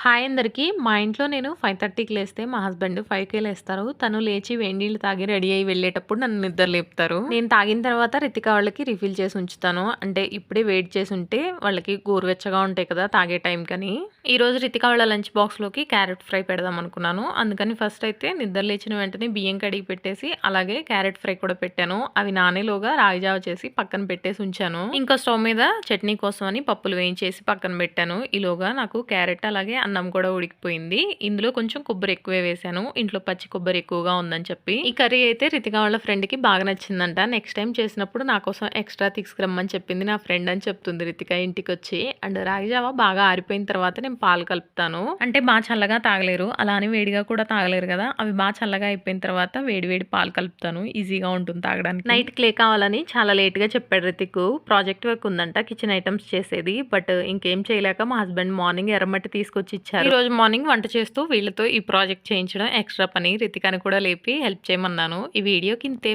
Hi అందరికి. మా ఇంట్లో నేను 5:30కి లేస్తే మా హస్బెండ్ 5కే లేస్తారు. తను లేచి వేడి నీళ్ళు తాగి రెడీ అయ్యి వెళ్ళేటప్పుడు నన్ను నిద్ర లేపుతారు. నేను తాగిన తర్వాత రితిక వాళ్ళకి రిఫిల్ చేసి ఉంచుతాను. అంటే ఇప్పుడే వేడి చేసి ఉంటే వాళ్ళకి గోరువెచ్చగా ఉంటాయి కదా తాగే టైంకని. ఈరోజు రితిక వాళ్ళ లంచ్ బాక్స్లోకి క్యారెట్ ఫ్రై పెడదాం అనుకున్నాను. అందుకని ఫస్ట్ అయితే నిద్ర లేచిన వెంటనే బియ్యం కడిగి పెట్టేసి అలాగే క్యారెట్ ఫ్రై కూడా పెట్టాను. అవి నానేలోగా రాగి జావ చేసి పక్కన పెట్టేసి ఉంచాను. ఇంకా స్టవ్ మీద చట్నీ కోసం అని పప్పులు వేయించేసి పక్కన పెట్టాను. ఈలోగా నాకు క్యారెట్ అలాగే అన్నం కూడా ఉడికిపోయింది. ఇందులో కొంచెం కొబ్బరి ఎక్కువే వేసాను. ఇంట్లో పచ్చి కొబ్బరి ఎక్కువగా ఉందని చెప్పి. ఈ కర్రీ అయితే రితిక వాళ్ళ ఫ్రెండ్ కి బాగా నచ్చిందంట. నెక్స్ట్ టైం చేసినప్పుడు నా కోసం ఎక్స్ట్రా తీసుకురమ్మని చెప్పింది నా ఫ్రెండ్ అని చెప్తుంది రితిక ఇంటికి వచ్చి. అండ్ రాగి జావ బాగా ఆరిపోయిన తర్వాత నేను పాలు కలుపుతాను. అంటే బాగా చల్లగా తాగలేరు, అలా అని వేడిగా కూడా తాగలేరు కదా. అవి బాగా చల్లగా అయిపోయిన తర్వాత వేడి వేడి పాలు కలుపుతాను. ఈజీగా ఉంటుంది తాగడానికి. నైట్ క్లే కావాలని చాలా లేట్ గా చెప్పాడు రితిక్. ప్రాజెక్ట్ వర్క్ ఉందంట కిచెన్ ఐటమ్స్ చేసేది. బట్ ఇంకేం చేయలేక మా హస్బెండ్ మార్నింగ్ ఎర్రమట్టి తీసుకొచ్చి ఇచ్చారు. ఈ రోజు మార్నింగ్ వంట చేస్తూ వీళ్ళతో ఈ ప్రాజెక్ట్ చేయించడం ఎక్స్ట్రా పని. రితికాని కూడా లేపి హెల్ప్ చేయమన్నాను. ఈ వీడియో కింతే